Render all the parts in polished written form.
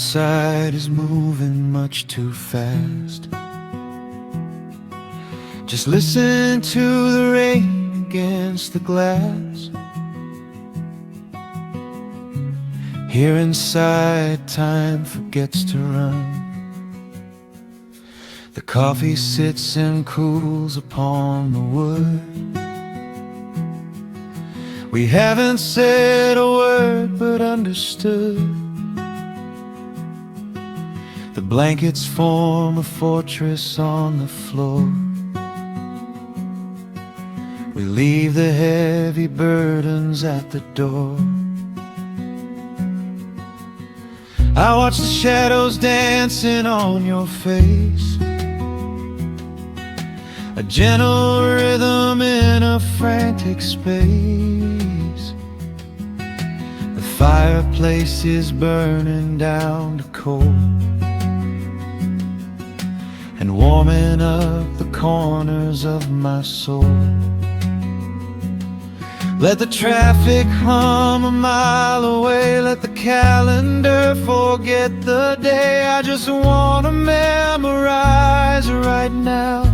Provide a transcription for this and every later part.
outside is moving much too fast. Just listen to the rain against the glass. Here inside, time forgets to run. The coffee sits and cools upon the wood. We haven't said a word but understood. The blankets form a fortress on the floor. We leave the heavy burdens at the door. I watch the shadows dancing on your face, a gentle rhythm in a frantic space. The fireplace is burning down to coal and warming up the corners of my soul. Let the traffic hum a mile away, let the calendar forget the day. I just want to memorize right now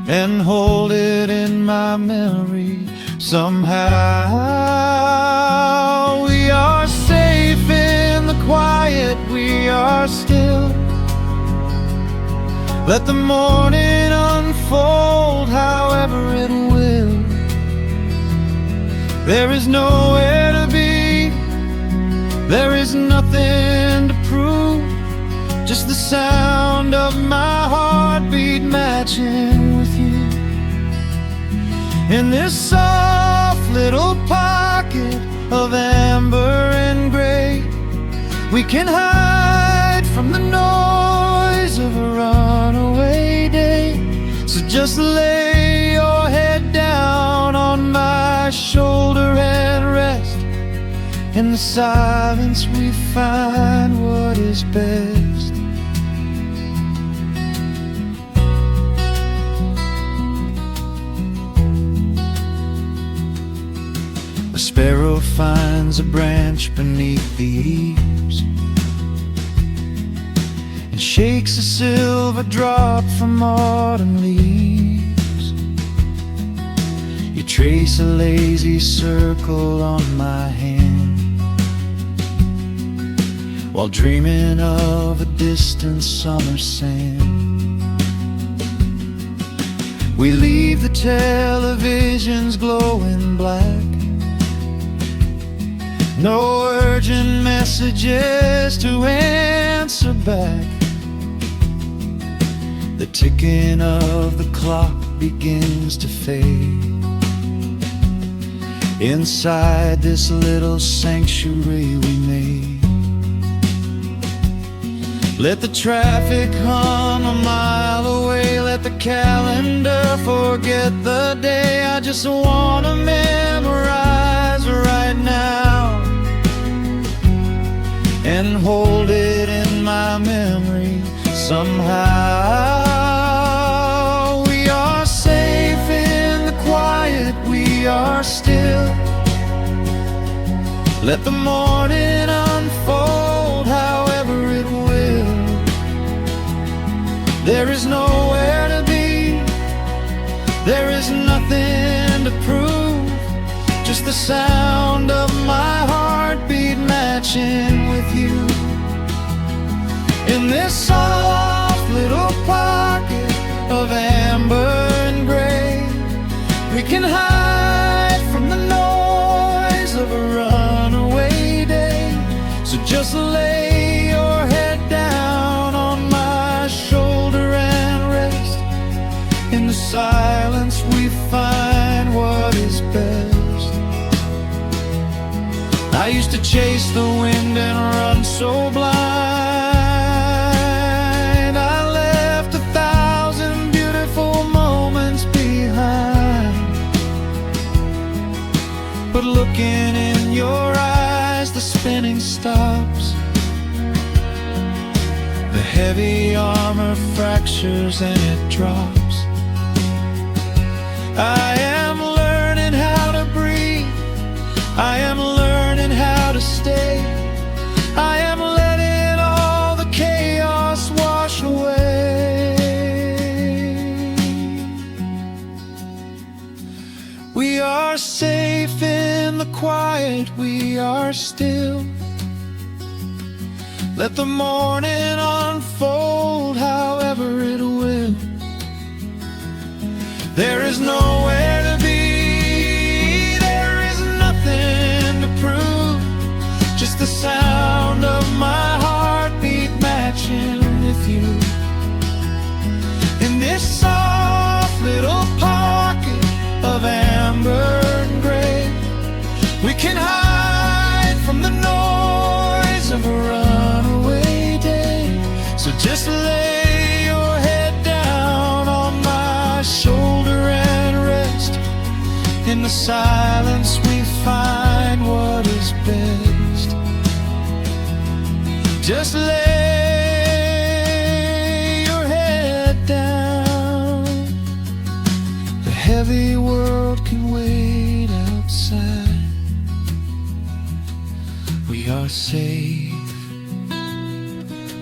and hold it in my memory somehow. We are safe in the quiet, we are still. Let the morning unfold however it will. There is nowhere to be, there is nothing to prove, just the sound of my heartbeat matching with you. In this soft little pocket of amber and gray, we can hide from the noise of a runaway day. So just lay your head down on my shoulder and rest. In the silence we find what is best. A sparrow finds a branch beneath the eaves and shakes a silver drop from autumn leaves. You trace a lazy circle on my hand while dreaming of a distant summer sand. We leave the televisions glowing black, no urgent messages to answer back. The ticking of the clock begins to fade inside this little sanctuary we made. Let the traffic hum a mile away, let the calendar forget the day. I just want to memorize right now and hold it in my memory somehow. We are safe in the quiet, we are still. Let the morning unfold however it will. There is nowhere to be, there is nothing to prove, just the sound of my heartbeat matching with you. In this soft little pocket of amber and gray, we can hide from the noise of a runaway day. So just lay your head down on my shoulder and rest. In the silence we find what is best. I used to chase the wind and run so blind. I left 1,000 beautiful moments behind. But looking in your eyes, the spinning stops. The heavy armor fractures and it drops. I am learning how to breathe, I am learning how to stay. Let the morning unfold however it will. There is nowhere to be, there is nothing to prove, just the sound of my heartbeat matching with you. In this soft little pocket of amber and gray, we can hide from the noise of a runaway day. So just lay your head down on my shoulder and rest. In the silence we find what is best. Just lay your head down. The heavy world can wait outside. We are safe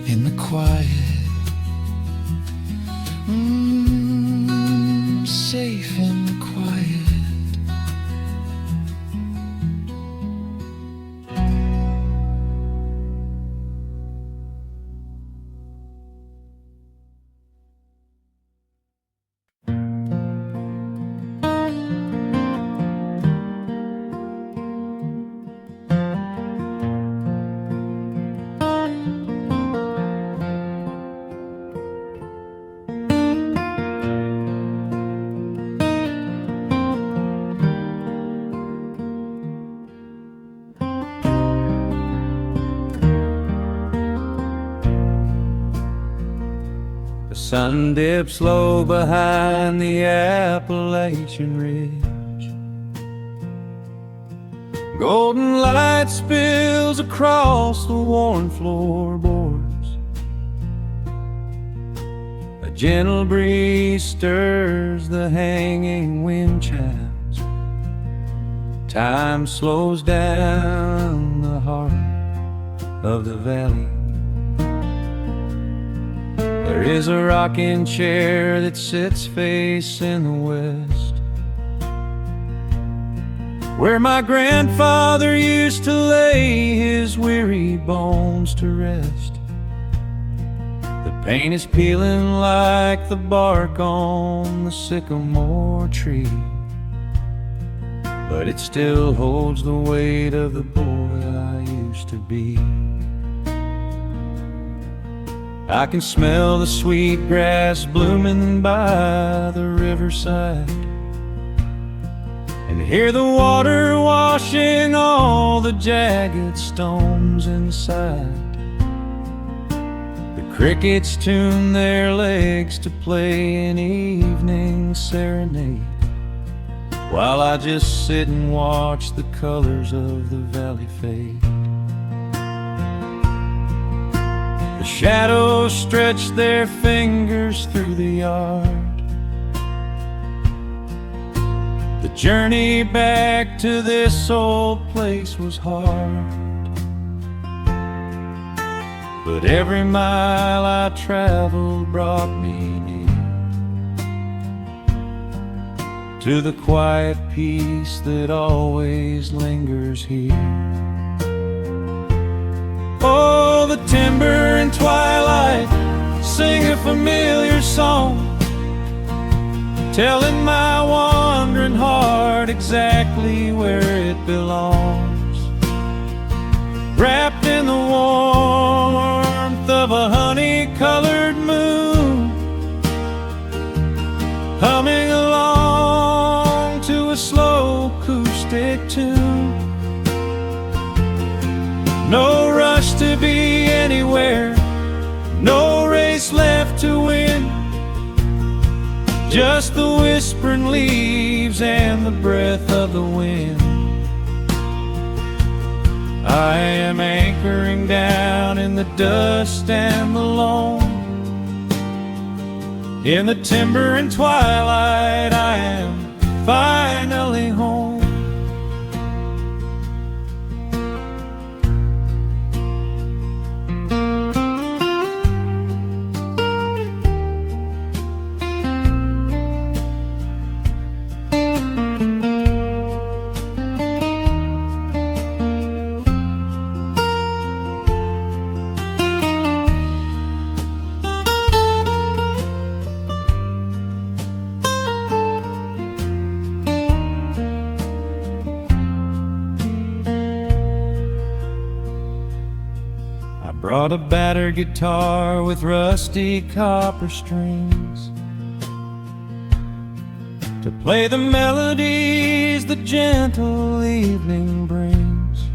in the quiet. Safe in the quiet. The sun dips low behind the Appalachian Ridge. Golden light spills across the worn floorboards. A gentle breeze stirs the hanging wind chimes. Time slows down the heart of the valley. There is a rocking chair that sits facing the west, where my grandfather used to lay his weary bones to rest. The paint is peeling like the bark on the sycamore tree, but it still holds the weight of the boy I used to be. I can smell the sweet grass blooming by the riverside, and hear the water washing all the jagged stones inside. The crickets tune their legs to play an evening serenade, while I just sit and watch the colors of the valley fade. The shadows stretch their fingers through the yard. The journey back to this old place was hard, but every mile I traveled brought me near to the quiet peace that always lingers here. Oh, the timber and twilight sing a familiar song, telling my wandering heart exactly where it belongs. Wrapped in the warmth of a honey-colored moon, humming along to a slow acoustic tune. No rush to be anywhere, no race left to win, just the whispering leaves and the breath of the wind. I am anchoring down in the dust and the loam. In the timber and twilight I am finally home. brought a battered guitar with rusty copper strings to play the melodies the gentle evening brings.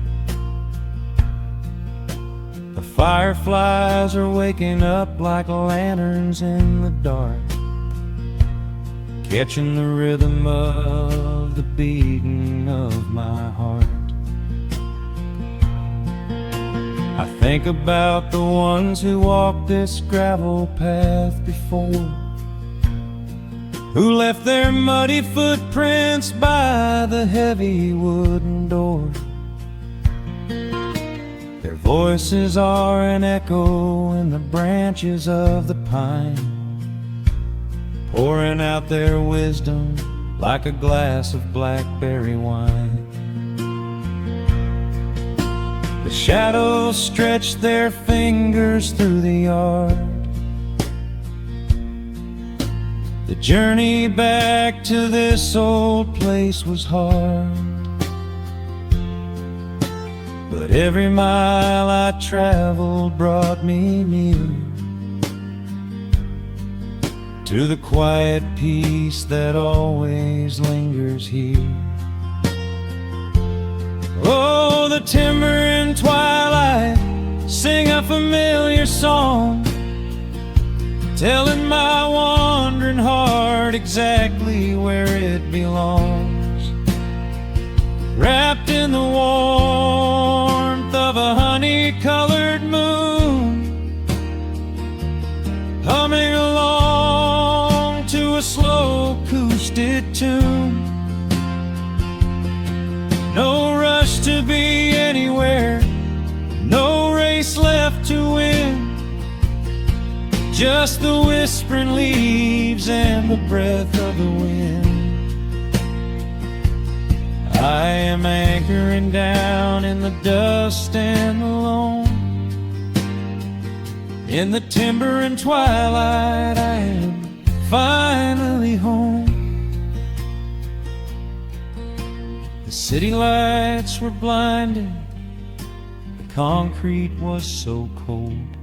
The fireflies are waking up like lanterns in the dark, catching the rhythm of the beating of my heart. I think about the ones who walked this gravel path before, who left their muddy footprints by the heavy wooden door. Their voices are an echo in the branches of the pine, pouring out their wisdom like a glass of blackberry wine. The shadows stretch their fingers through the yard. The journey back to this old place was hard, but every mile I traveled brought me near to the quiet peace that always lingers here. Oh, the timber and twilight sing a familiar song, telling my wandering heart exactly where it belongs. Wrapped in the warmth of a honey-colored moon, humming along to a slow acoustic tune. No rush to be anywhere, no race left to win, just the whispering leaves and the breath of the wind. I am anchoring down in the dust and alone. In the timber and twilight, I am finally home. The city lights were blinding, the concrete was so cold.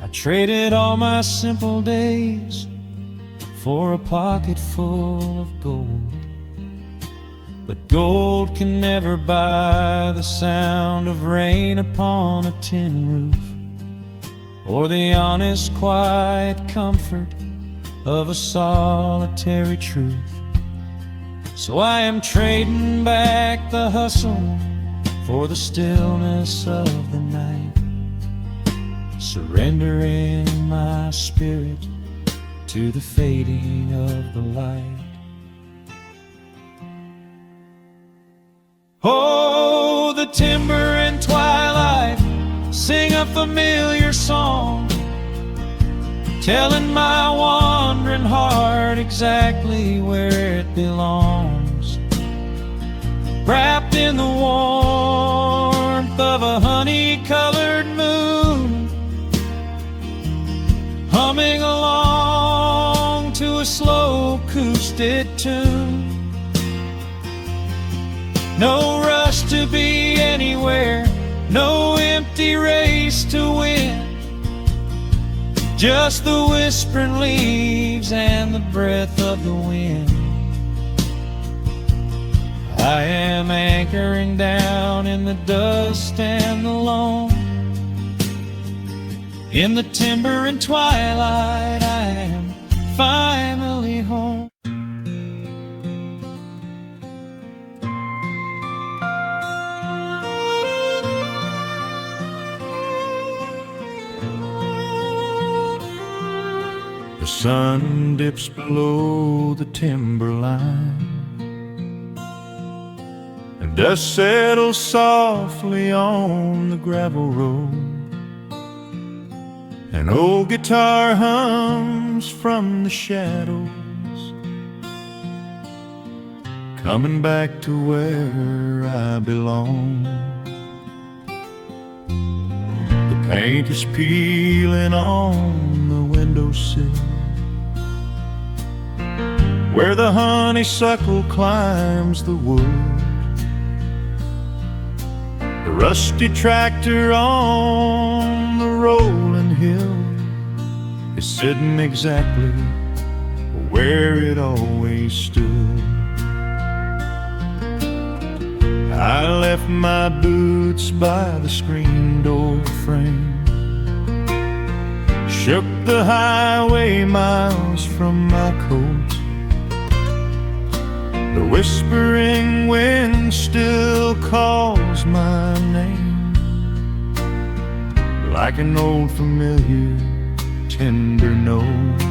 I traded all my simple days for a pocket full of gold. But gold can never buy the sound of rain upon a tin roof, or the honest, quiet comfort of a solitary truth. So I am trading back the hustle for the stillness of the night, surrendering my spirit to the fading of the light. Oh, the timber and twilight sing a familiar song, telling my wandering heart exactly where it belongs. Wrapped in the warmth of a honey-colored moon, humming along to a slow acoustic tune. No rush to be anywhere, no empty race to win, just the whispering leaves and the breath of the wind. I am anchoring down in the dust and the loam. In the timber and twilight, I am finally home. The sun dips below the timberline, and dust settles softly on the gravel road. An old guitar hums from the shadows, coming back to where I belong. The paint is peeling on the windowsill, where the honeysuckle climbs the wood. The rusty tractor on the rolling hill is sitting exactly where it always stood. I left my boots by the screen door frame, shook the highway miles from my coat. The whispering wind still calls my name, like an old familiar tender note.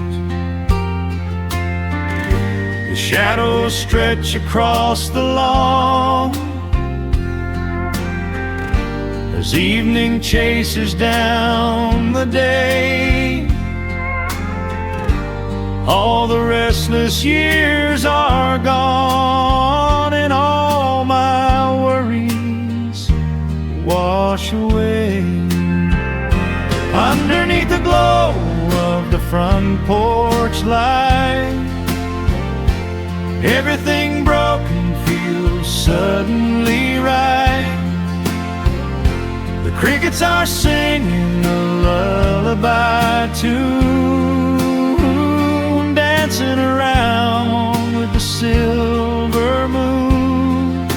The shadows stretch across the lawn as evening chases down the day. All the restless years are gone, and all my worries wash away. Underneath the glow of the front porch light, everything broken feels suddenly right. The crickets are singing a lullaby tune, dancing around with the silver moon.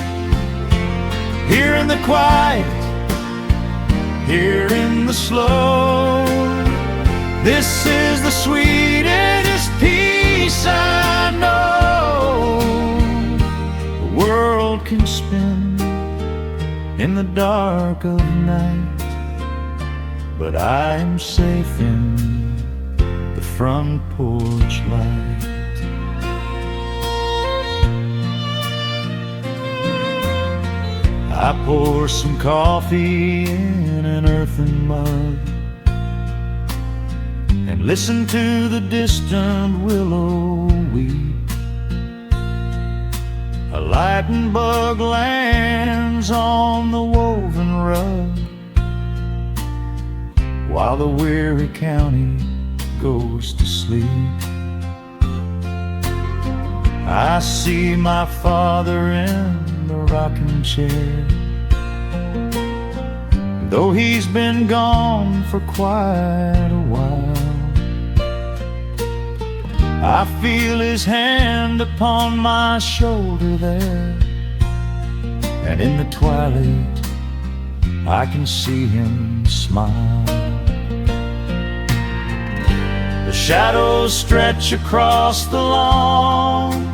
Here in the quiet, here in the slow, this is the sweetest peace I know. The world can spin in the dark of night, but I am safe in the front porch light. I pour some coffee in an earthen mug and listen to the distant willow weep. A lightning bug lands on the woven rug while the weary county goes to sleep. I see my father in the rocking chair, though he's been gone for quite a while. I feel his hand upon my shoulder there, and in the twilight I can see him smile. The shadows stretch across the lawn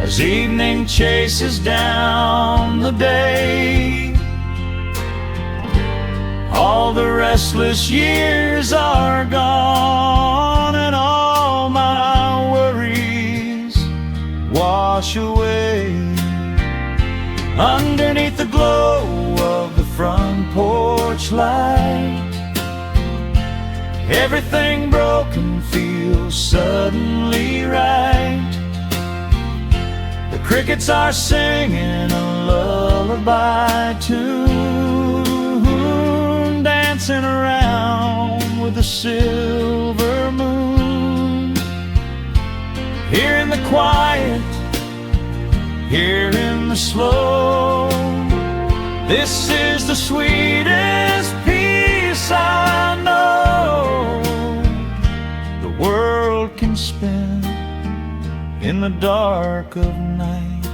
as evening chases down the day. All the restless years are gone, and all my worries wash away. Underneath the glow of the front porch light, everything broken feels suddenly right. The crickets are singing a lullaby tune, dancing around with the silver moon. Here in the quiet, here in the slow, this is the sweetest peace I know. The world can spin in the dark of night,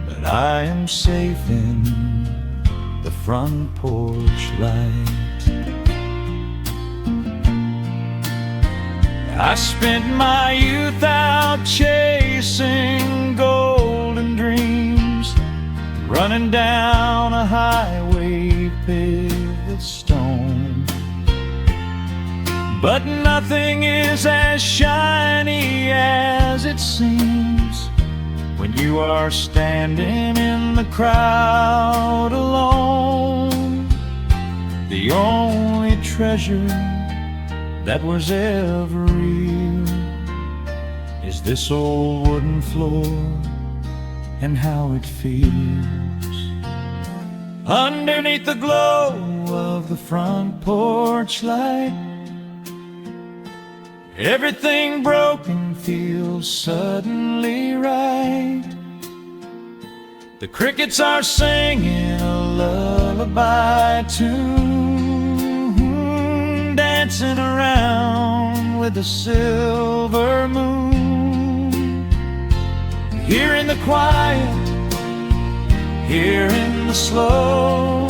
but I am safe in the front porch light. I spent my youth out chasing golden dreams, running down a highway paved with stone. But nothing is as shiny as it seems when you are standing in the crowd alone. The only treasure that was ever real is this old wooden floor and how it feels. Underneath the glow of the front porch light, everything broken feels suddenly right. The crickets are singing a lullaby tune, dancing around with the silver moon. Here in the quiet, here in the slow,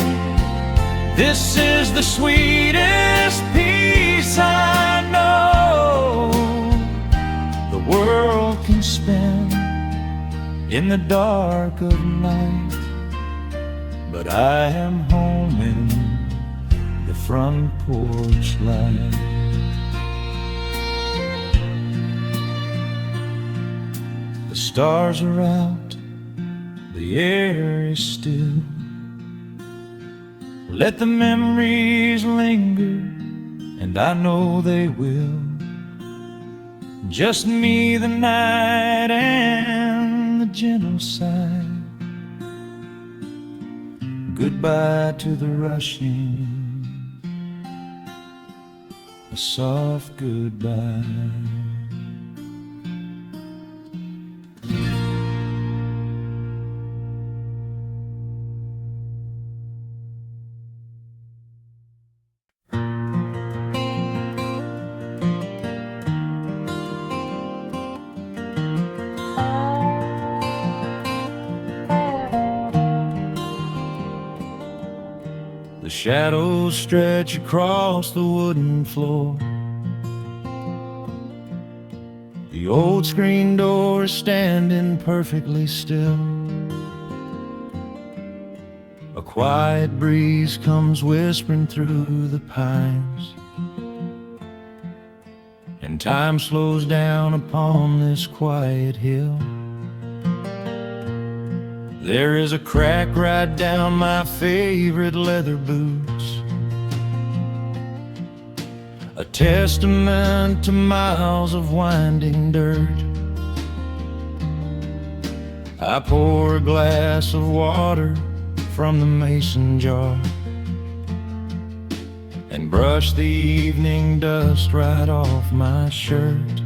this is the sweetest peace I know the world can spend in the dark of night. But I am home in the front porch light. The stars are out, the air is still. Let the memories linger, and I know they will. Just me, the night, and the gentle sigh. Goodbye to the rushing, a soft goodbye. The shadows stretch across the wooden floor. The old screen door is standing perfectly still. A quiet breeze comes whispering through the pines, and time slows down upon this quiet hill. There is a crack right down my favorite leather boots, a testament to miles of winding dirt. I pour a glass of water from the mason jar and brush the evening dust right off my shirt.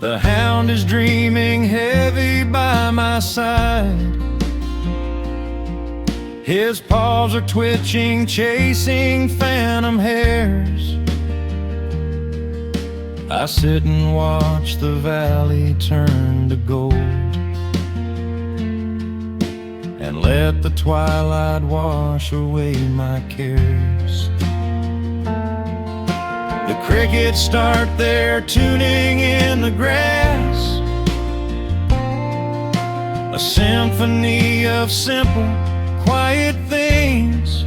The hound is dreaming heavy by my side. His paws are twitching, chasing phantom hares. I sit and watch the valley turn to gold, and let the twilight wash away my cares. The crickets start their tuning in the grass, a symphony of simple, quiet things.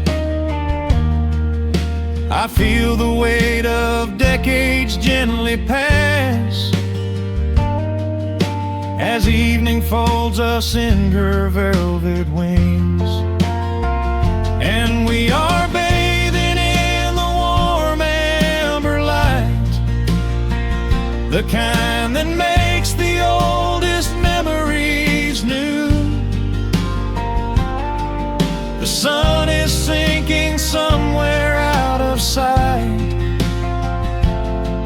I feel the weight of decades gently pass, as evening folds us in her velvet wings. And we are bathing in the warm amber light, the kind that makes the oldest memories new. The sun is sinking somewhere out of sight,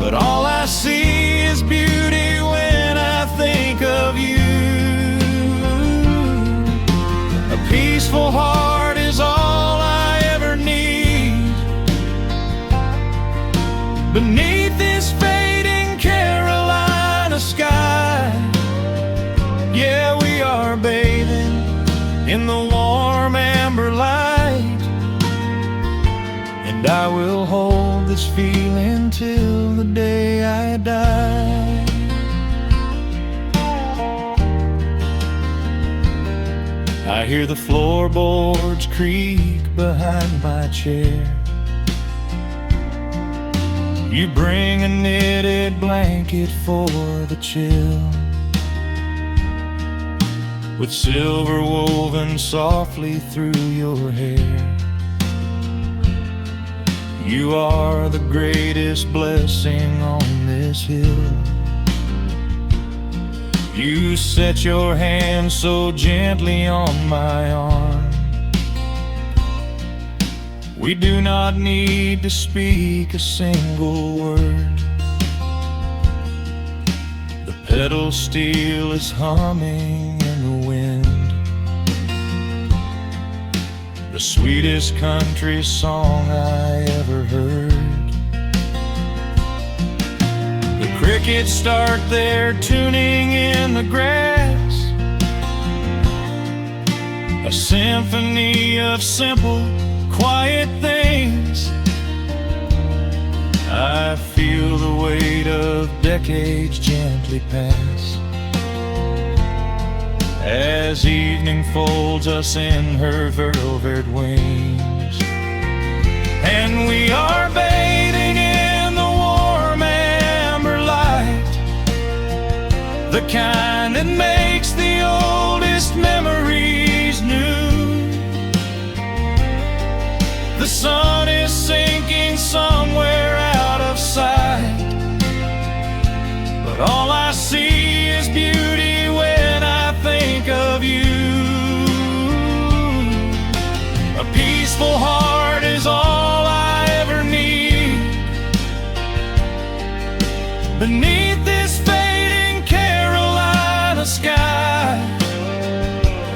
but all I see is beauty when I think of you. A peaceful heart is all I ever need beneath this fading Carolina sky. Yeah, we are bathing in the warm amber light, and I will hold this feeling till the day I die. I hear the floorboards creak behind my chair. You bring a knitted blanket for the chill, with silver woven softly through your hair. You are the greatest blessing on this hill. You set your hand so gently on my arm. We do not need to speak a single word. The pedal steel is humming in the the sweetest country song I ever heard. The crickets start their tuning in the grass, a symphony of simple, quiet things. I feel the weight of decades gently pass as evening folds us in her velvet wings. And we are bathing in the warm amber light, the kind that makes the oldest memories new. The sun is sinking somewhere out of sight, but all I see is beauty when I think of you. A peaceful heart is all I ever need. Beneath this fading Carolina sky,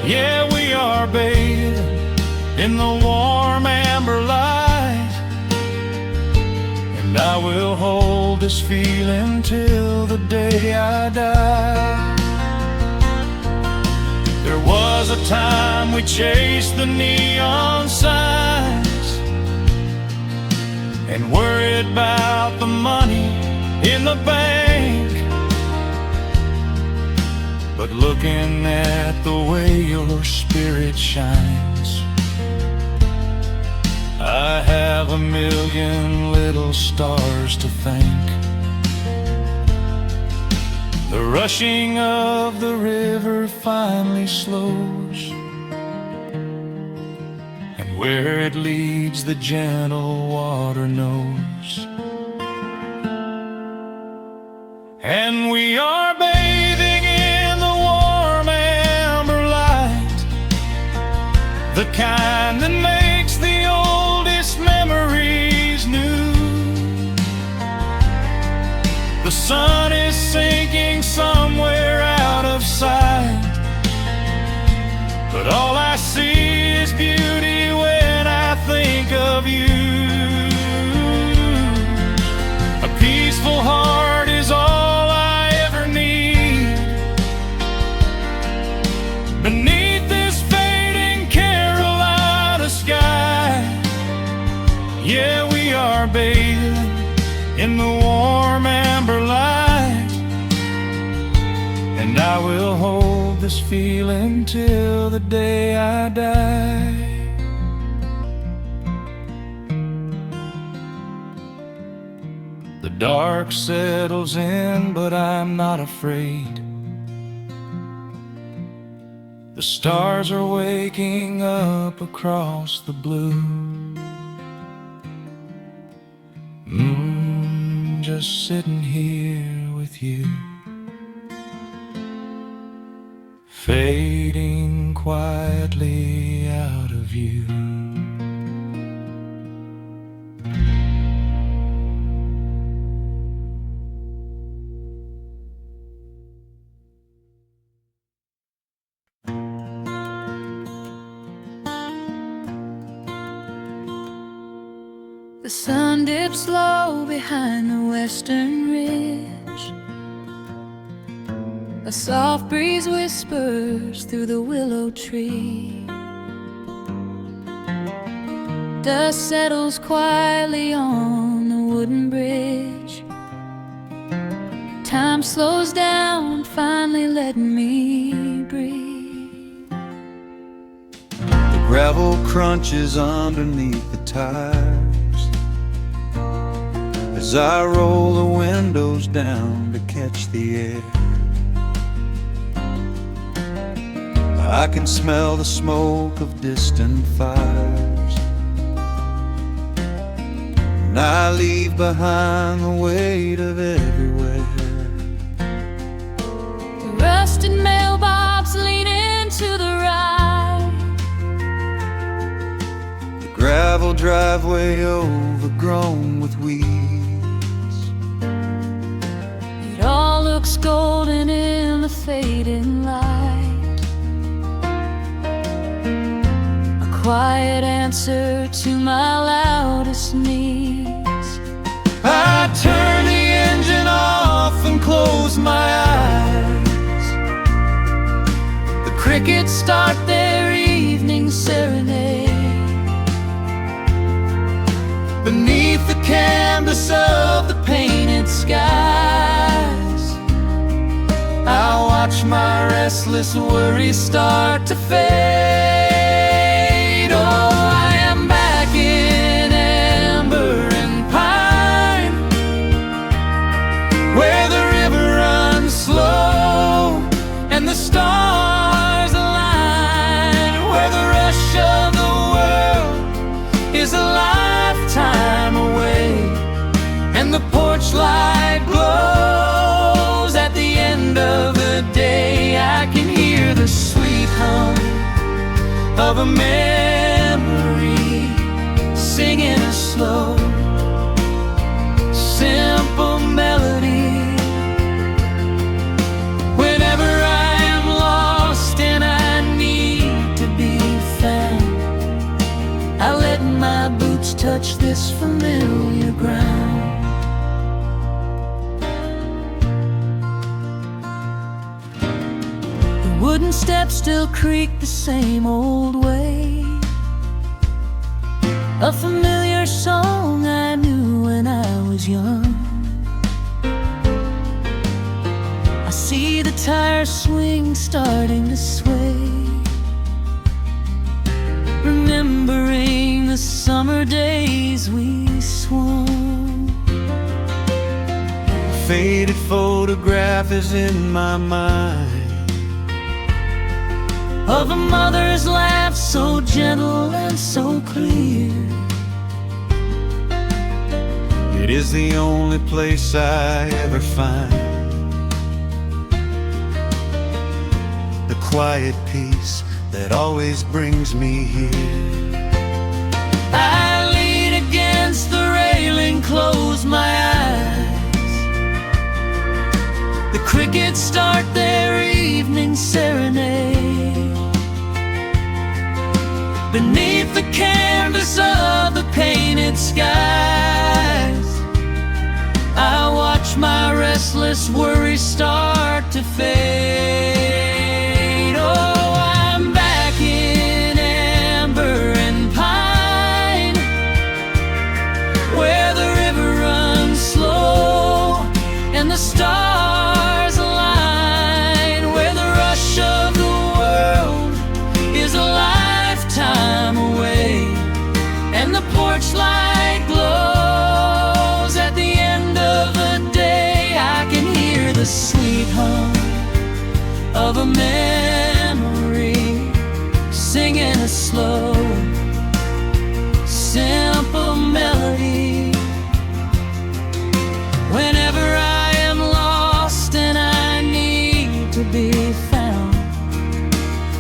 yeah, we are bathing in the warm amber light. And I will hold this feeling till the day I die. There was a time we chased the neon signs and worried about the money in the bank. But looking at the way your spirit shines, I have a million little stars to thank. The rushing of the river finally slows, and where it leads the gentle water knows. And we are bathing in the warm amber light, the kind that makes the oldest memories new. The sun is sinking somewhere out of sight, but all I see is beauty when I think of you. A peaceful heart is all I ever need. Beneath this fading Carolina sky, yeah, we are bathing in the warm amber light. And I will hold this feeling till the day I die. The dark settles in, but I'm not afraid. The stars are waking up across the blue. Just sitting here with you, fading quietly out of view. The sun dips low behind the western ridge. A soft breeze whispers through the willow tree. Dust settles quietly on the wooden bridge. Time slows down, finally letting me breathe. The gravel crunches underneath the tires as I roll the windows down to catch the air. I can smell the smoke of distant fires, and I leave behind the weight of everywhere. The rusted mailbox leaning to the right, The gravel driveway overgrown with weeds. it all looks golden in the fading light. A quiet answer to my loudest needs. I turn the engine off and close my eyes. The crickets start their evening serenade. Beneath the canvas of the painted skies, I watch my restless worries start to fade. Oh, I am back in amber and pine, where the river runs slow and the stars align, where the rush of the world is a lifetime away, and the porch light glows at the end of the day. I can hear the sweet hum of a memory singing a slow, simple melody. Whenever I am lost and I need to be found, I let my boots touch this familiar ground. The wooden steps still creak the same old way, a familiar song I knew when I was young. I see the tires swing starting to sway, remembering the summer days we swung. A faded photograph is in my mind of a mother's laugh so gentle and so clear. It is the only place I ever find the quiet peace that always brings me here. I lean against the railing, close my eyes. The crickets start their evening serenade. Beneath the canvas of the painted skies, I watch my restless worries start to fade. Oh, I'm back in amber and pine, where the river runs slow and the stars align, where the rush of the world is a lifetime away, and the porch light glows at the end of the day. I can hear the sweet hum of a memory singing a slow, simple melody. Whenever I am lost and I need to be found,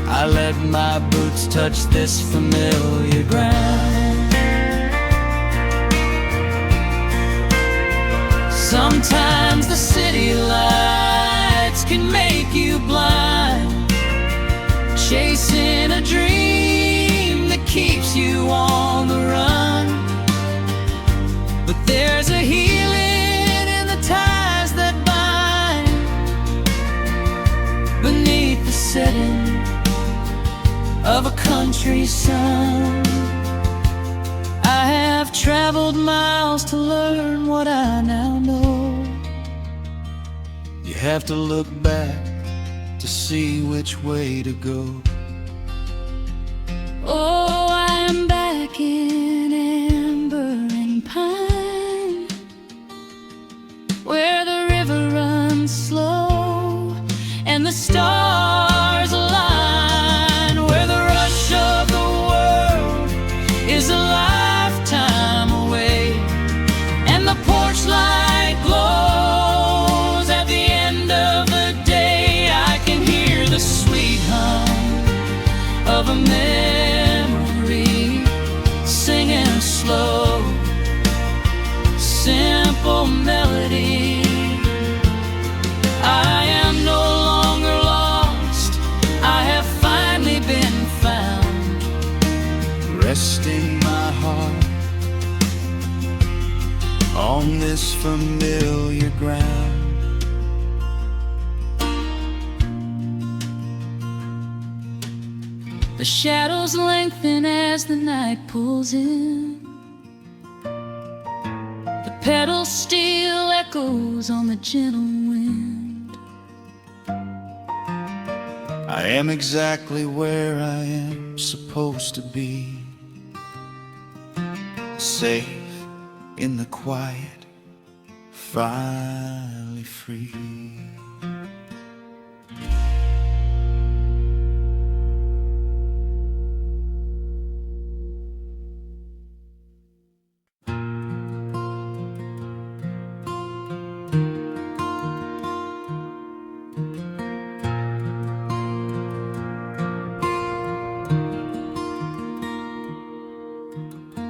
I let my boots touch this familiar ground. Sometimes the city lights can make you blind, chasing a dream that keeps you on the run. But there's a healing in the ties that bind beneath the setting of a country sun. I have traveled miles to learn what I now know. You have to look back to see which way to go. Oh, I am back in amber and pine, where the river runs slow and the stars align, where the rush of the world is a lifetime away, and the porch light glows at the end of the day. I can hear the sweet hum on this familiar ground. The shadows lengthen as the night pulls in. The pedal steel echoes on the gentle wind. I am exactly where I am supposed to be, safe in the quiet, finally free.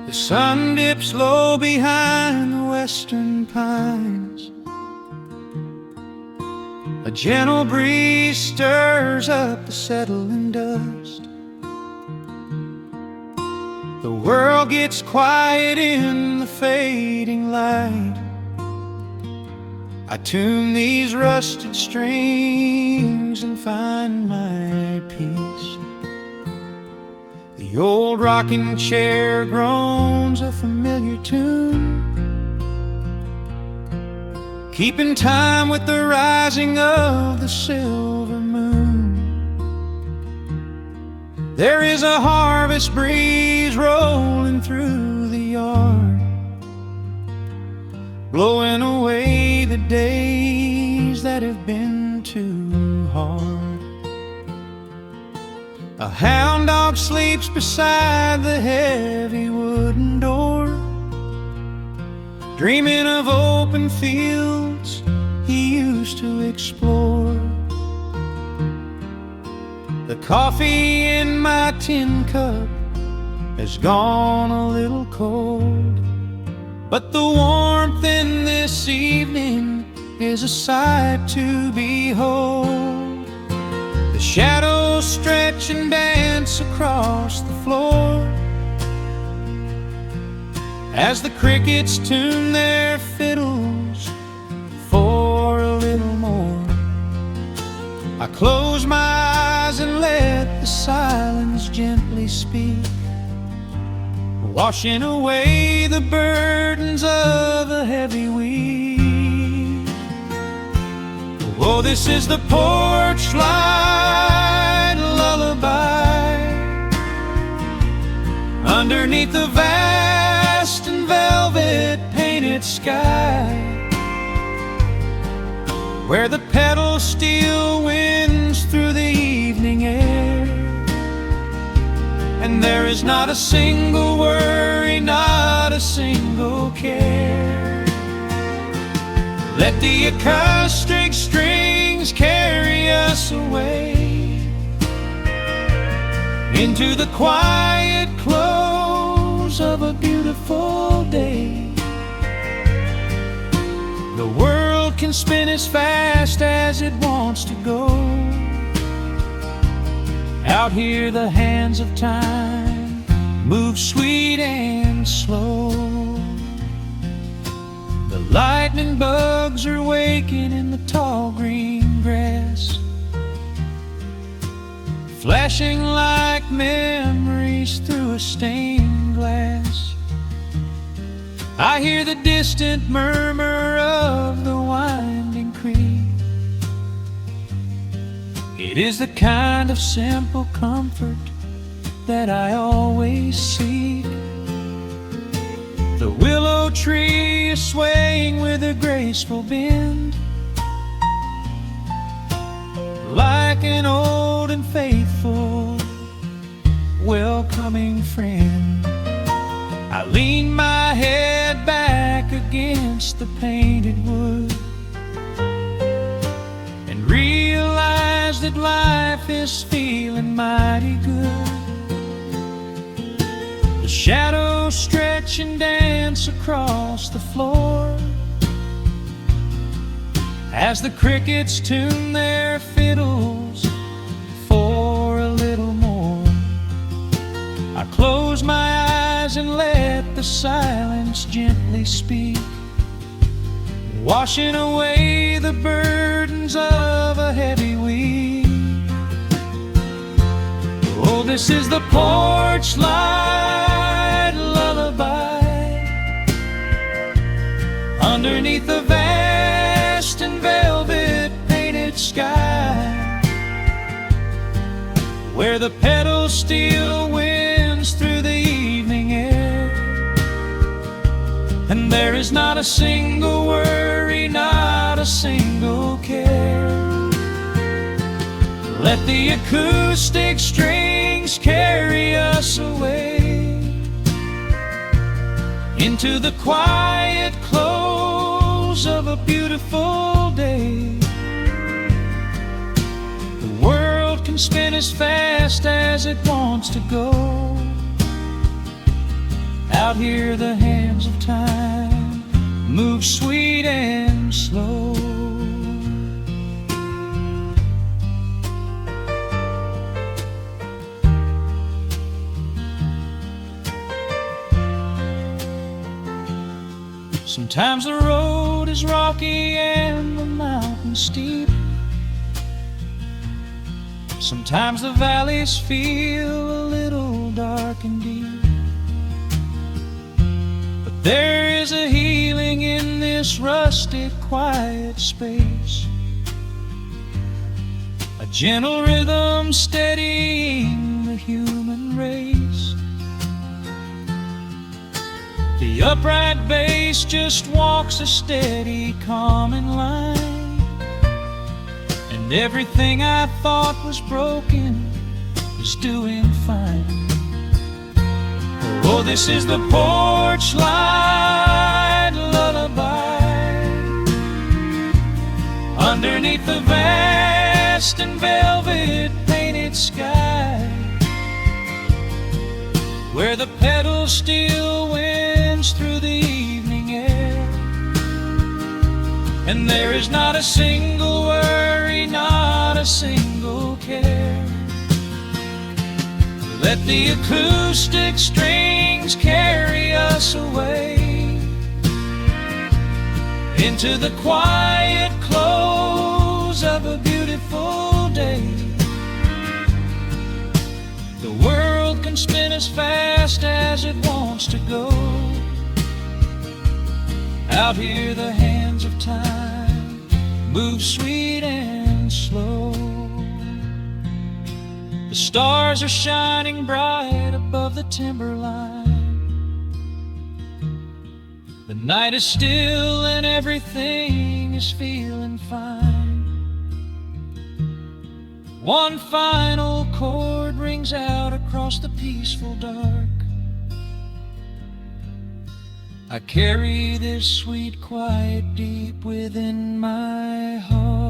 The sun dips low behind the western pines. A gentle breeze stirs up the settling dust. The world gets quiet in the fading light. I tune these rusted strings and find my peace. The old rocking chair groans a familiar tune, keeping time with the rising of the silver moon. There is a harvest breeze rolling through the yard, blowing away the days that have been too hard. A hound dog sleeps beside the heavy wooden door, dreaming of open fields he used to explore. The coffee in my tin cup has gone a little cold, but the warmth in this evening is a sight to behold. The shadows stretch and dance across the floor as the crickets tune their fiddles for a little more. I close my eyes and let the silence gently speak, washing away the burdens of a heavy week. Oh, this is the porch light lullaby underneath the vast and velvet painted sky, where the pedal steel winds through the evening air, and there is not a single worry, not a single care. Let the acoustic strings carry us away into the quiet close of a beautiful day. The world can spin as fast as it wants to go. Out here the hands of time move sweet and slow. The lightning bugs are waking in the tall green grass, flashing like memories through a stained glass. I hear the distant murmur of the winding creek. It is the kind of simple comfort that I always seek. The willow tree is swaying with a graceful bend, like an old and faithful welcoming friend. I lean my head back against the painted wood and realize that life is feeling mighty good. The shadows stretch and dance across the floor as the crickets tune their fiddles for a little more. I close my eyes and let the silence gently speak, washing away the burdens of a heavy week. Oh, this is the porch light lullaby underneath the vast and velvet painted sky, where the petals steal winds through the evening air, and there is not a single worry, not a single care. Let the acoustic strings carry us away into the quiet close of a beautiful day. The world can spin as fast as it wants to go. Out here the hands of time move sweet and slow. Sometimes the road is rocky and the mountain steep. Sometimes the valleys feel a little dark and deep. But there is a healing in this rustic, quiet space, a gentle rhythm steadying the human race. The upright bass just walks a steady, calming line, and everything I thought was broken is doing fine. Oh, this is the porch light lullaby underneath the vast and velvet painted sky, where the petals still winds through the evening air, and there is not a single worry, not a single care. Let the acoustic strings carry us away into the quiet close of a beautiful day. The world can spin as fast as it wants to go. Out here the hands of time move sweet and slow. The stars are shining bright above the timberline. The night is still and everything is feeling fine. One final chord rings out across the peaceful dark. I carry this sweet quiet deep within my heart.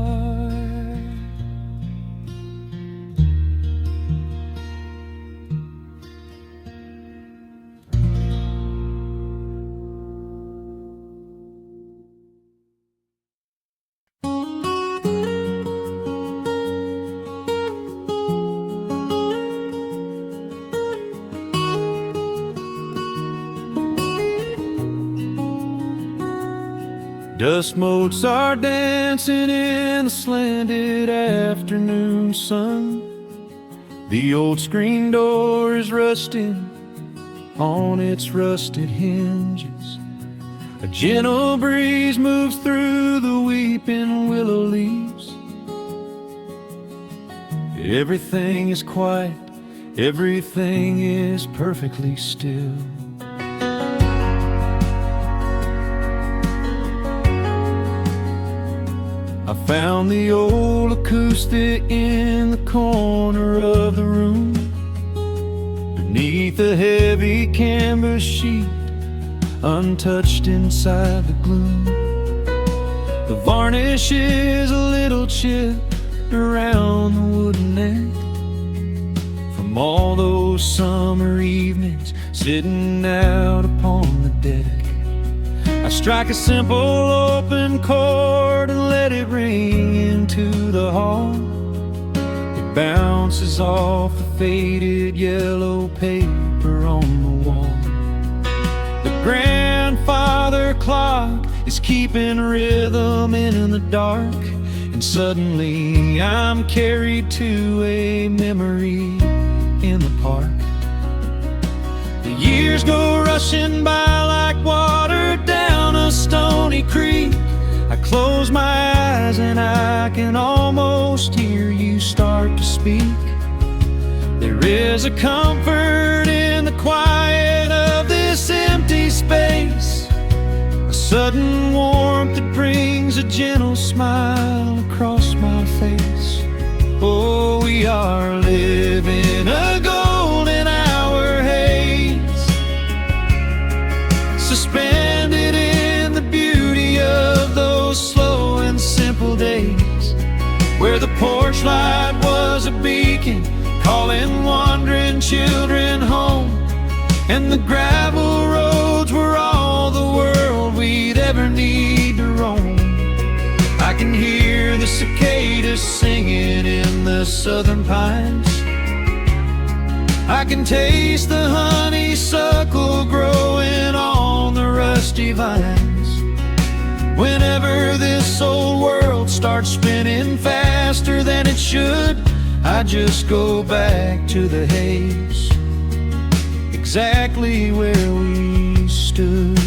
Dust motes are dancing in the slanted afternoon sun. The old screen door is rusting on its rusted hinges. A gentle breeze moves through the weeping willow leaves. Everything is quiet, everything is perfectly still. I found the old acoustic in the corner of the room, beneath a heavy canvas sheet, untouched inside the gloom. The varnish is a little chipped around the wooden neck from all those summer evenings sitting out upon the deck. I strike a simple open chord and let it ring into the hall. It bounces off the faded yellow paper on the wall. The grandfather clock is keeping rhythm in the dark. And suddenly I'm carried to a memory in the park. The years go rushing by like water down a stony creek. I close my eyes and I can almost hear you start to speak. There is a comfort in the quiet of this empty space, a sudden warmth that brings a gentle smile across my face. Oh, we are living a golden hour haze, suspended in the beauty of those slow and simple days, where the porch light was a beacon calling wandering children home, and the gravel roads were all the world we'd ever need to roam. I can hear the cicadas singing in the southern pines. I can taste the honeysuckle growing on the rusty vines. Whenever this old world starts spinning faster than it should, I just go back to the haze, exactly where we stood.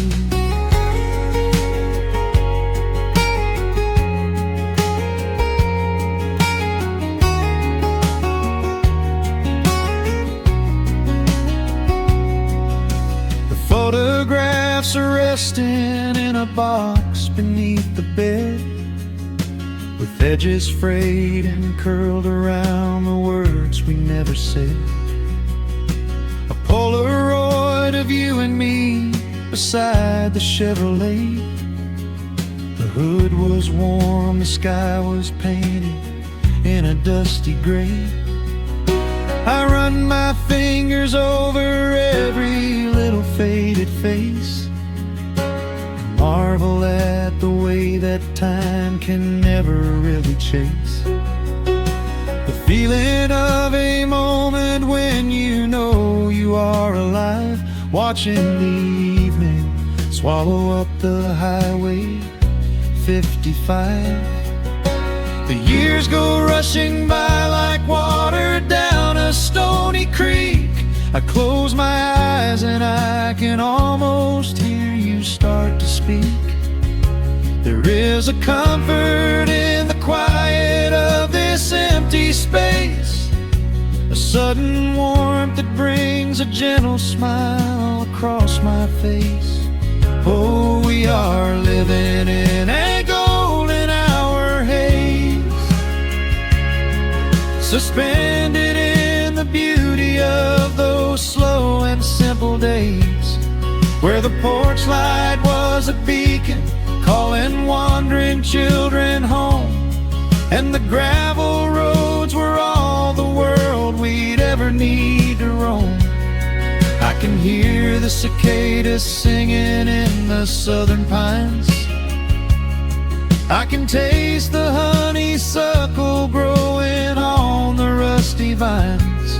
The photographs are resting in a box beneath the bed, with edges frayed and curled around the words we never said. A Polaroid of you and me beside the Chevrolet. The hood was warm, the sky was painted in a dusty gray. I run my fingers over every little faded face, marvel at the way that time can never really chase. The feeling of a moment when you know you are alive, watching the evening swallow up the highway 55. The years go rushing by like water down a stony creek. I close my eyes and I can almost hear you start to speak. There is a comfort in the quiet of this empty space, a sudden warmth that brings a gentle smile across my face. Oh, we are living in a golden hour haze, suspended in the beauty of those slow and simple days, where the porch light was a beacon calling wandering children home, and the gravel roads were all the world we'd ever need to roam. I can hear the cicadas singing in the southern pines. I can taste the honeysuckle growing on the rusty vines.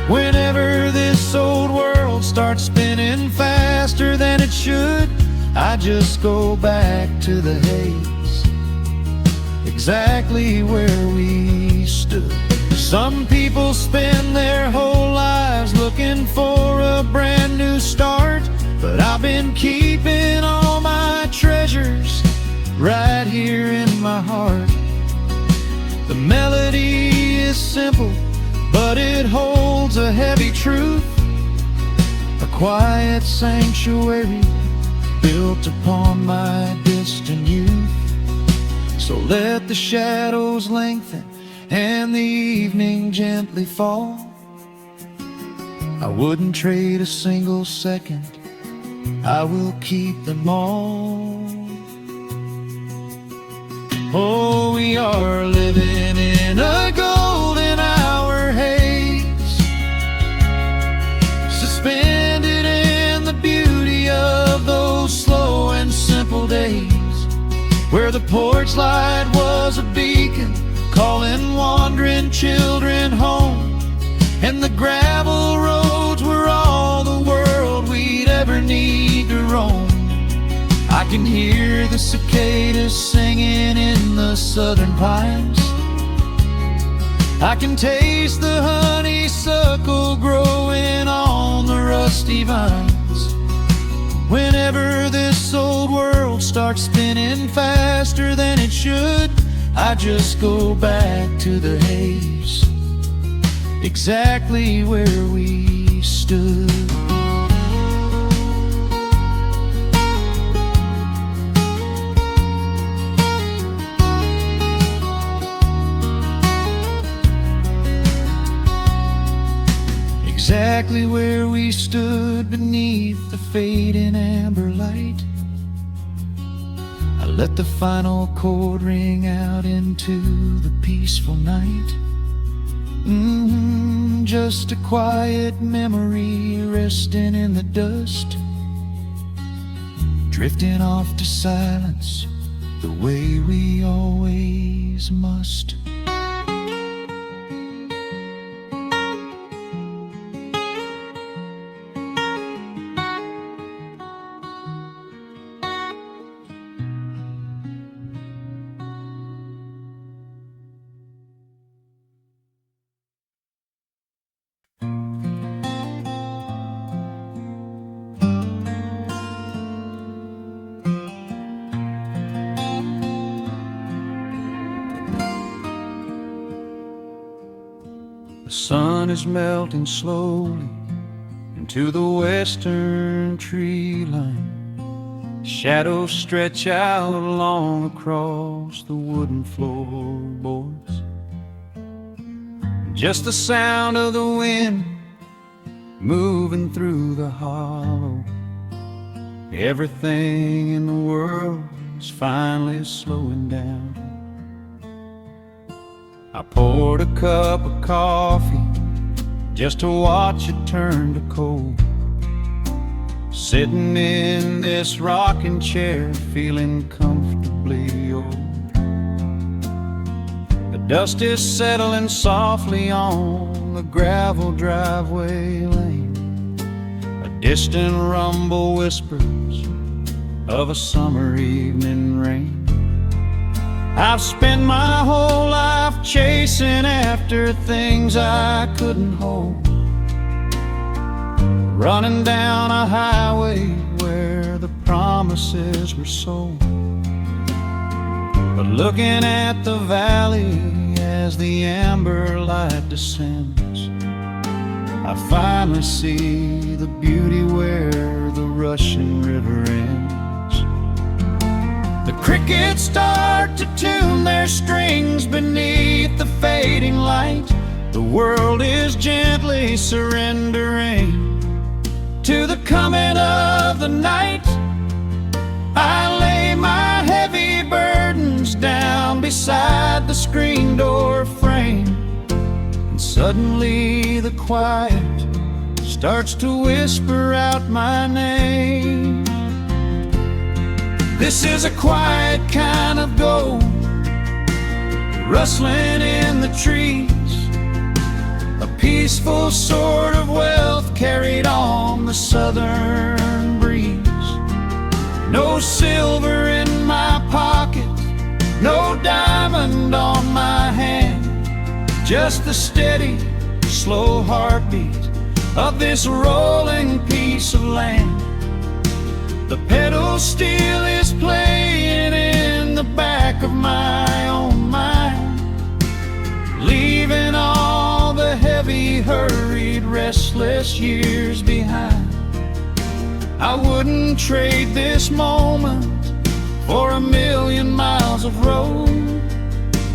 Whenever this old world starts spinning faster than it should, I just go back to the haze, exactly where we stood. Some people spend their whole lives looking for a brand new start, but I've been keeping all my treasures right here in my heart. The melody is simple, but it holds a heavy truth, a quiet sanctuary built upon my distant youth. So let the shadows lengthen and the evening gently fall. I wouldn't trade a single second, I will keep them all. Oh, we are living in a golden hour haze, suspended in the beauty of those slow and simple days, where the porch light was a beacon calling wandering children home, and the gravel roads were all the world we'd ever need to roam. I can hear the cicadas singing in the southern pines. I can taste the honeysuckle growing on the rusty vines. Whenever this old world starts spinning faster than it should, I just go back to the haze, exactly where we stood. Exactly where we stood beneath the fading amber light. I let the final chord ring out into the peaceful night. Just a quiet memory resting in the dust, drifting off to silence the way we always must. The sun is melting slowly into the western tree line. Shadows stretch out long across the wooden floorboards. Just the sound of the wind moving through the hollow. Everything in the world is finally slowing down. I poured a cup of coffee just to watch it turn to cold. Sitting in this rocking chair, feeling comfortably old. The dust is settling softly on the gravel driveway lane. A distant rumble whispers of a summer evening rain. I've spent my whole life chasing after things I couldn't hold, running down a highway where the promises were sold. But looking at the valley as the amber light descends, I finally see the beauty where the rushing river ends. The crickets start to tune their strings beneath the fading light. The world is gently surrendering to the coming of the night. I lay my heavy burdens down beside the screen door frame, and suddenly the quiet starts to whisper out my name. This is a quiet kind of gold, rustling in the trees, a peaceful sort of wealth carried on the southern breeze. No silver in my pocket, no diamond on my hand, just the steady, slow heartbeat of this rolling piece of land. The pedal steel is playing in the back of my own mind, leaving all the heavy, hurried, restless years behind. I wouldn't trade this moment for 1,000,000 miles of road.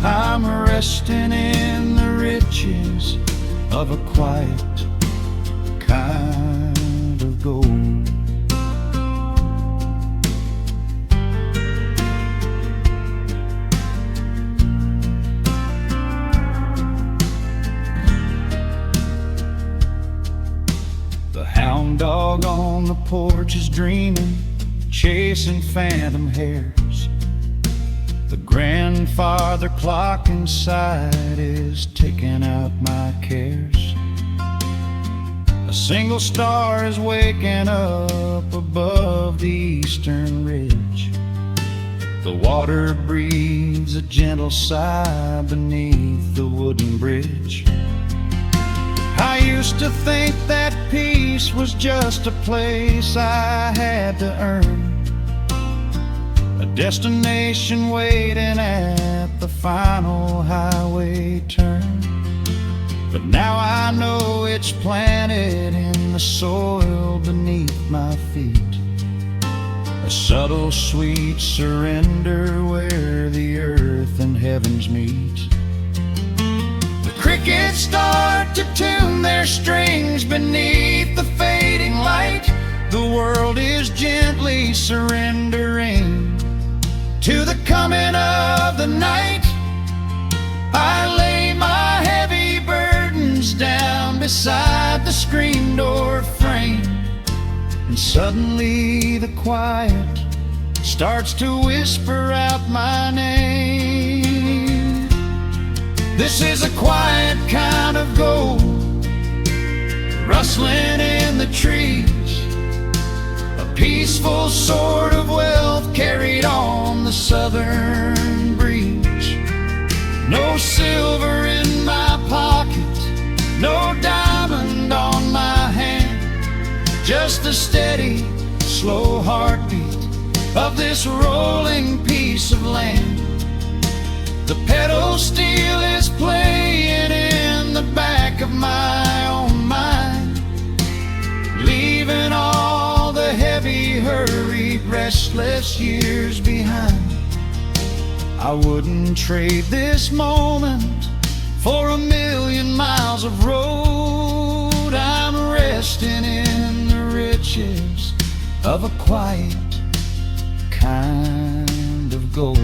I'm resting in the riches of a quiet kind of gold. Hound dog on the porch is dreaming, chasing phantom hares. The grandfather clock inside is ticking out my cares. A single star is waking up above the eastern ridge. water breathes a gentle sigh beneath the wooden bridge. I used to think that peace was just a place I had to earn, a destination waiting at the final highway turn. But now I know it's planted in the soil beneath my feet, a subtle sweet surrender where the earth and heavens meet. The crickets start to tune their strings beneath the fading light. The world is gently surrendering to the coming of the night. I lay my heavy burdens down beside the screen door frame, and suddenly the quiet starts to whisper out my name. This is a quiet kind of gold, rustling in the trees, a peaceful sort of wealth carried on the southern breeze. No silver in my pocket, no diamond on my hand, just the steady, slow heartbeat of this rolling piece of land. The pedal steel is playing in the back of my own mind, leaving all the heavy, hurried, restless years behind. I wouldn't trade this moment for 1,000,000 miles of road. I'm resting in the riches of a quiet kind of gold.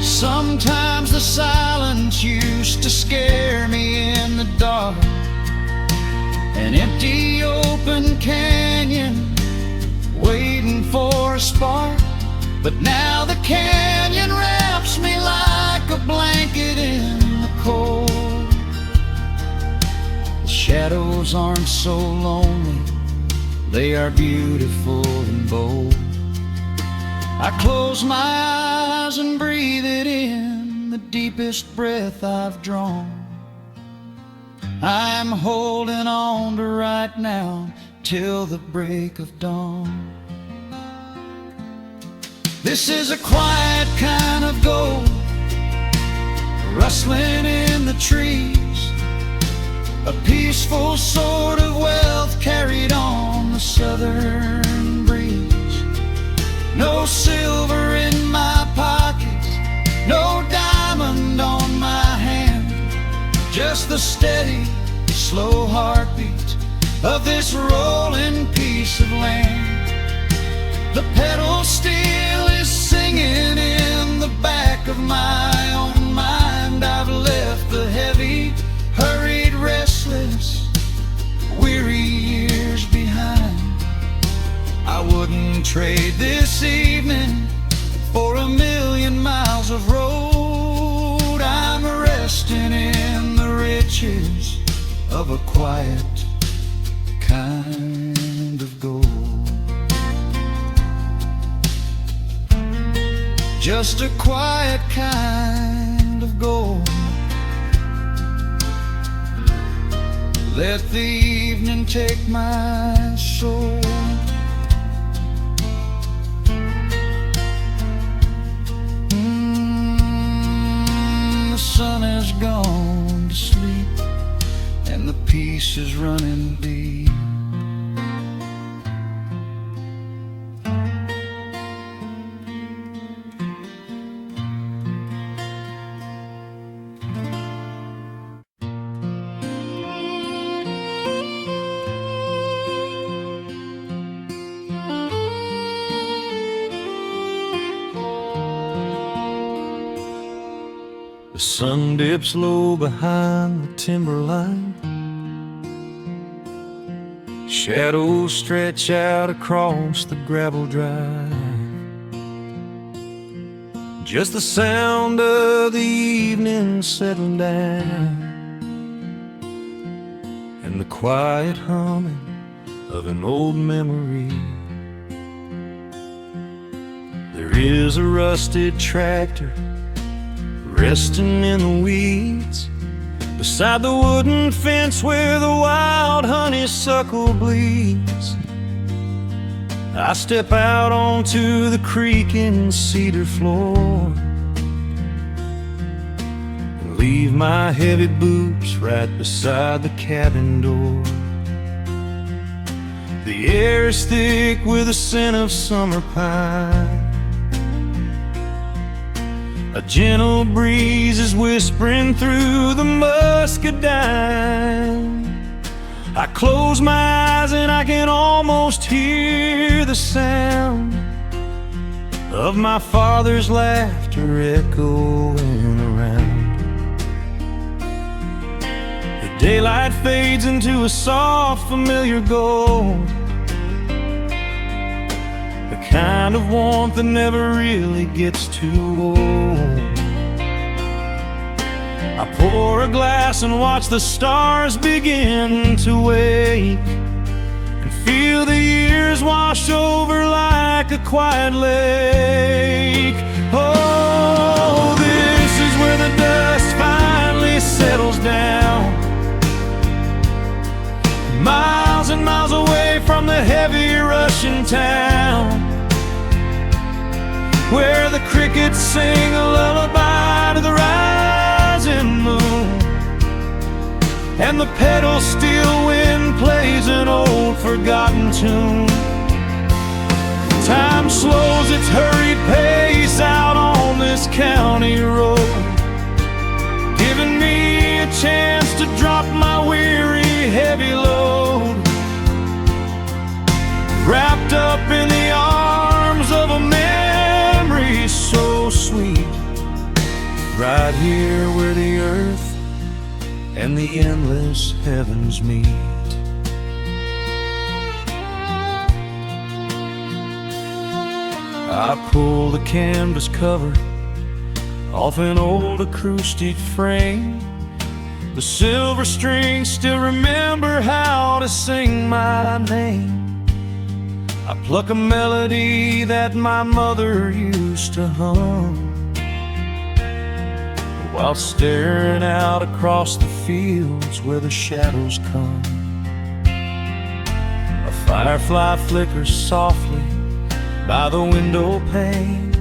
Sometimes the silence used to scare me in the dark, an empty open canyon waiting for a spark. But now the canyon wraps me like a blanket in the cold. The shadows aren't so lonely, they are beautiful and bold. I close my eyes and breathe it in, the deepest breath I've drawn. I'm holding on to right now till the break of dawn. This is a quiet kind of gold, rustling in the trees, a peaceful sort of wealth carried on the southern breeze. No silver in my pocket, no diamond on my hand, just the steady, slow heartbeat of this rolling piece of land. The pedal steel is singing in the back of my own mind. I've left the heavy, hurried, restless, weary years behind. I wouldn't trade this evening for 1,000,000 miles of road. I'm resting in the riches of a quiet kind of gold. Just a quiet kind of gold. Let the evening take my soul. The sun has gone to sleep and the peace is running deep. The sun dips low behind the timberline. Shadows stretch out across the gravel drive. Just the sound of the evening settling down, and the quiet humming of an old memory. is a rusted tractor resting in the weeds beside the wooden fence where the wild honeysuckle bleeds. I step out onto the creaking cedar floor and leave my heavy boots right beside the cabin door. The air is thick with the scent of summer pine. A gentle breeze is whispering through the muscadine. I close my eyes and I can almost hear the sound of my father's laughter echoing around. The daylight fades into a soft, familiar gold, the kind of warmth that never really gets too old. I pour a glass and watch the stars begin to wake, and feel the years wash over like a quiet lake. Oh, this is where the dust finally settles down, miles and miles away from the heavy Russian town, where the crickets sing a lullaby to the rising moon, and the pedal steel wind plays an old forgotten tune. Time slows its hurried pace out on this county road, giving me a chance to drop my weary heavy load, wrapped up in the arms of a memory so sweet, right here where the earth and the endless heavens meet. I pull the canvas cover off an old acoustic frame. The silver strings still remember how to sing my name. I pluck a melody that my mother used to hum while staring out across the fields where the shadows come. A firefly flickers softly by the window pane,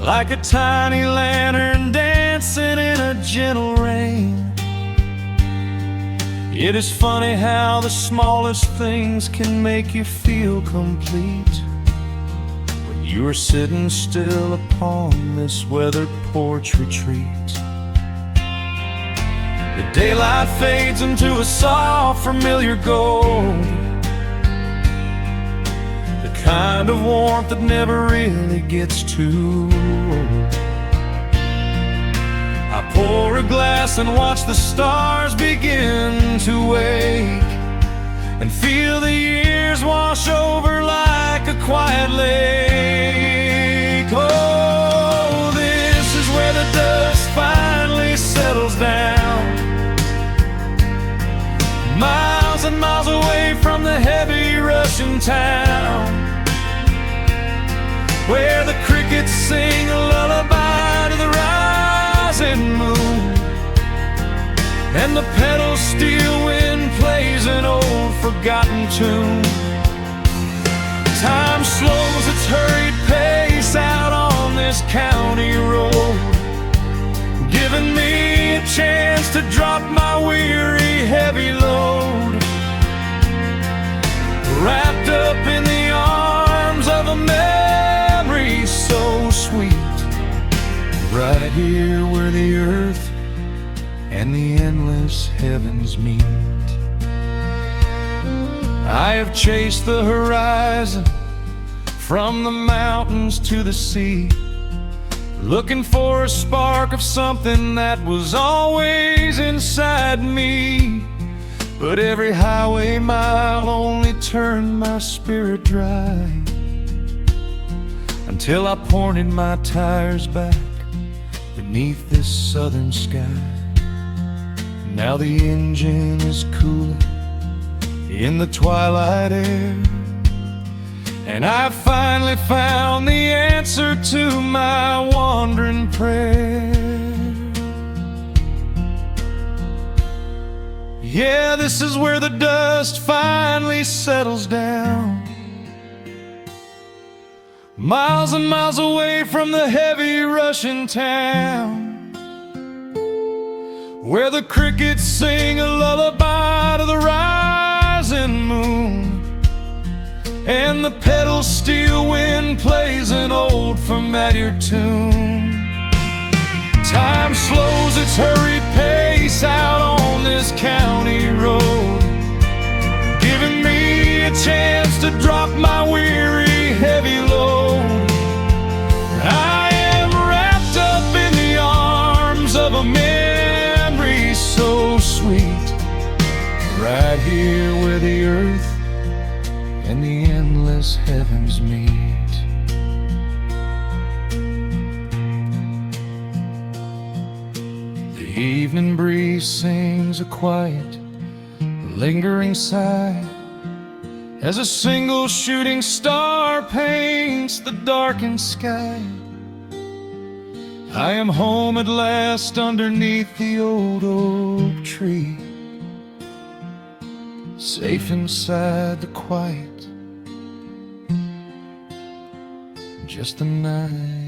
like a tiny lantern dancing in a gentle rain. It is funny how the smallest things can make you feel complete when you are sitting still upon this weathered porch retreat. The daylight fades into a soft, familiar gold, the kind of warmth that never really gets too old. I pour a glass and watch the stars begin to wake, and feel the years wash over like a quiet lake. Oh, this is where the dust finally settles down, miles and miles away from the heavy Russian town, where the crickets sing a lullaby to the rising moon, and the pedal steel wind plays an old forgotten tune. Time slows its hurried pace out on this county road, giving me a chance to drop my weary heavy load, wrapped up in the arms of a memory so sweet, right here where the earth and the endless heavens meet. I have chased the horizon from the mountains to the sea, looking for a spark of something that was always inside me. But every highway mile only turned my spirit dry, until I pointed my tires back beneath this southern sky. Now the engine is cooling in the twilight air, and I finally found the answer to my wandering prayer. Yeah, this is where the dust finally settles down, miles and miles away from the heavy Russian town, where the crickets sing a lullaby to the rising moon, and the pedal steel wind plays an old familiar tune. Time slows its hurried pace out on this county road, giving me a chance to drop my weary, heavy load. I am wrapped up in the arms of a memory so sweet, right here where the earth and the endless heavens meet. The evening breeze sings a quiet, lingering sigh as a single shooting star paints the darkened sky. I am home at last underneath the old oak tree, safe inside the quiet, just the night